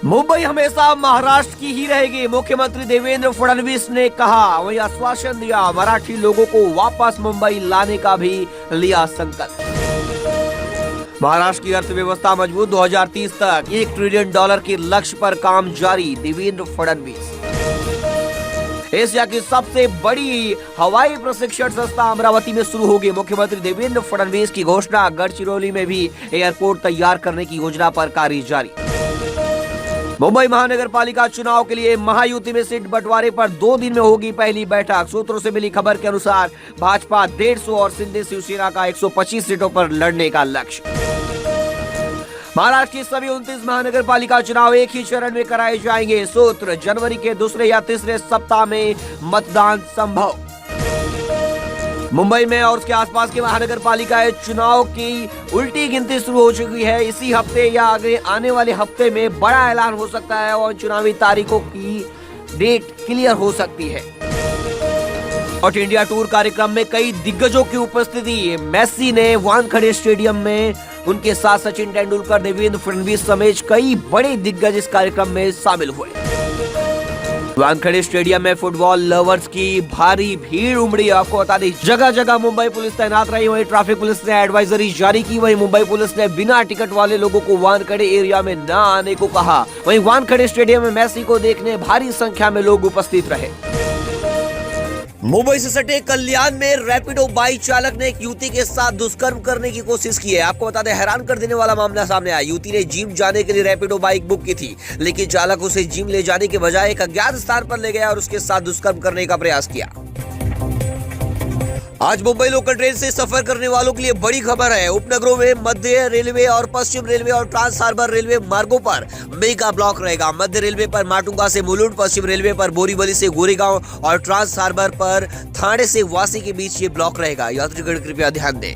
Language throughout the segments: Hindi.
मुंबई हमेशा महाराष्ट्र की ही रहेगी, मुख्यमंत्री देवेंद्र फडणवीस ने कहा। वहीं आश्वासन दिया, मराठी लोगों को वापस मुंबई लाने का भी लिया संकल्प। महाराष्ट्र की अर्थव्यवस्था मजबूत, 2030 तक $1 ट्रिलियन के लक्ष्य पर काम जारी, देवेंद्र फडणवीस। एशिया की सबसे बड़ी हवाई प्रशिक्षण संस्था अमरावती में शुरू होगी, मुख्यमंत्री देवेंद्र फडणवीस की घोषणा। गढ़चिरौली में भी एयरपोर्ट तैयार करने की योजना पर कार्य जारी। मुंबई महानगर पालिका चुनाव के लिए महायुति में सीट बंटवारे पर 2 दिन में होगी पहली बैठक। सूत्रों से मिली खबर के अनुसार भाजपा 150 और शिंदे शिवसेना का 125 सीटों पर लड़ने का लक्ष्य। महाराष्ट्र की सभी 29 महानगर पालिका चुनाव एक ही चरण में कराए जाएंगे। सूत्र, जनवरी के दूसरे या तीसरे सप्ताह में मतदान संभव। मुंबई में और उसके आसपास के महानगर पालिका चुनाव की उल्टी गिनती शुरू हो चुकी है। इसी हफ्ते या आगे आने वाले हफ्ते में बड़ा ऐलान हो सकता है और चुनावी तारीखों की डेट क्लियर हो सकती है। और इंडिया टूर कार्यक्रम में कई दिग्गजों की उपस्थिति। मेसी ने वानखेड़े स्टेडियम में उनके साथ सचिन तेंदुलकर, देवेंद्र फडणवीस समेत कई बड़े दिग्गज इस कार्यक्रम में शामिल हुए। वानखेड़े स्टेडियम में फुटबॉल लवर्स की भारी भीड़ उमड़ी। आपको बता दें, जगह जगह मुंबई पुलिस तैनात रही। वहीं ट्रैफिक पुलिस ने एडवाइजरी जारी की। वहीं मुंबई पुलिस ने बिना टिकट वाले लोगों को वानखेड़े एरिया में न आने को कहा। वहीं वानखेड़े स्टेडियम में मेसी को देखने भारी संख्या में लोग उपस्थित रहे। मुंबई से सटे कल्याण में रैपिडो बाइक चालक ने एक युवती के साथ दुष्कर्म करने की कोशिश की है। आपको बता दें, हैरान कर देने वाला मामला सामने आया। युवती ने जिम जाने के लिए रैपिडो बाइक बुक की थी, लेकिन चालक उसे जिम ले जाने के बजाय एक अज्ञात स्थान पर ले गया और उसके साथ दुष्कर्म करने का प्रयास किया। आज मुंबई लोकल ट्रेन से सफर करने वालों के लिए बड़ी खबर है। उपनगरों में मध्य रेलवे और पश्चिम रेलवे और ट्रांस हार्बर रेलवे मार्गों पर मेगा ब्लॉक रहेगा। मध्य रेलवे पर माटुंगा से मुलुंड, पश्चिम रेलवे पर बोरीवली से गोरेगांव और ट्रांस हार्बर पर थाने से वासी के बीच ये ब्लॉक रहेगा। यात्रीगण कृपया ध्यान दें।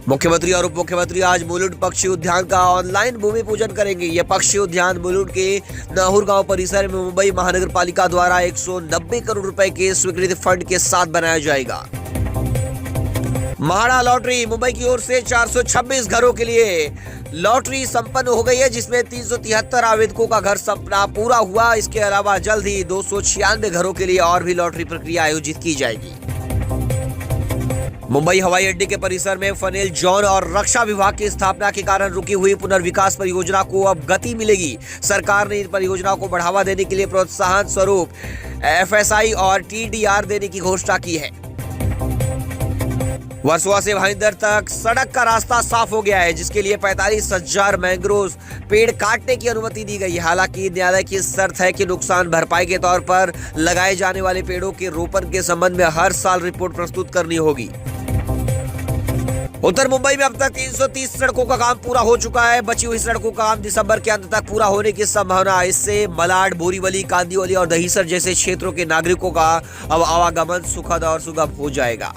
मुख्यमंत्री और उप मुख्यमंत्री आज मुलुंड पक्षी उद्यान का ऑनलाइन भूमि पूजन करेंगे। यह पक्षी उद्यान मुलुंड के नाहुर गांव परिसर में मुंबई महानगर पालिका द्वारा 190 करोड़ रुपए के स्वीकृत फंड के साथ बनाया जाएगा। महाड़ा लॉटरी, मुंबई की ओर से 426 घरों के लिए लॉटरी संपन्न हो गई है, जिसमें 373 आवेदकों का घर सपना पूरा हुआ। इसके अलावा जल्द ही 296 घरों के लिए और भी लॉटरी प्रक्रिया आयोजित की जाएगी। मुंबई हवाई अड्डे के परिसर में फनेल जोन और रक्षा विभाग की स्थापना के कारण रुकी हुई पुनर्विकास परियोजना को अब गति मिलेगी। सरकार ने इन परियोजनाओं को बढ़ावा देने के लिए प्रोत्साहन स्वरूप FSI और TDR देने की घोषणा की है। वर्सोवा से भाईंदर तक सड़क का रास्ता साफ हो गया है, जिसके लिए 45,000 मैंग्रोव पेड़ काटने की अनुमति दी गई। हालांकि न्यायालय की शर्त है कि नुकसान भरपाई के तौर पर लगाए जाने वाले पेड़ों के रोपण के संबंध में हर साल रिपोर्ट प्रस्तुत करनी होगी। उत्तर मुंबई में अब तक 330 सड़कों का काम पूरा हो चुका है। बची हुई सड़कों का काम दिसंबर के अंत तक पूरा होने की संभावना। इससे मलाड, बोरीवली, कांदिवली और दहीसर जैसे क्षेत्रों के नागरिकों का अब आवागमन सुखद और सुगम हो जाएगा।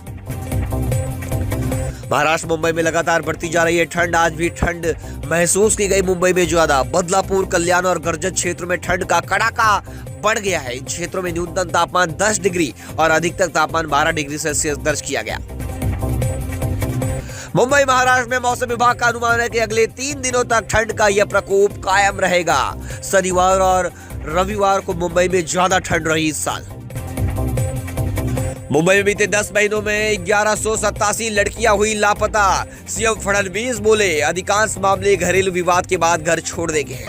महाराष्ट्र मुंबई में लगातार बढ़ती जा रही है ठंड। आज भी ठंड महसूस की गई मुंबई में ज्यादा। बदलापुर, कल्याण और गर्जन क्षेत्रों में ठंड का कड़ाका बढ़ गया है। इन क्षेत्रों में न्यूनतम तापमान 10 डिग्री और अधिकतम तापमान 12 डिग्री सेल्सियस दर्ज किया गया। मुंबई महाराष्ट्र में मौसम विभाग का अनुमान है कि अगले 3 दिनों तक ठंड का यह प्रकोप कायम रहेगा। शनिवार और रविवार को मुंबई में ज्यादा ठंड रही इस साल। मुंबई में बीते 10 महीनों में 1187 लड़कियां हुई लापता। सीएम फडणवीस बोले, अधिकांश मामले घरेलू विवाद के बाद घर छोड़ देंगे।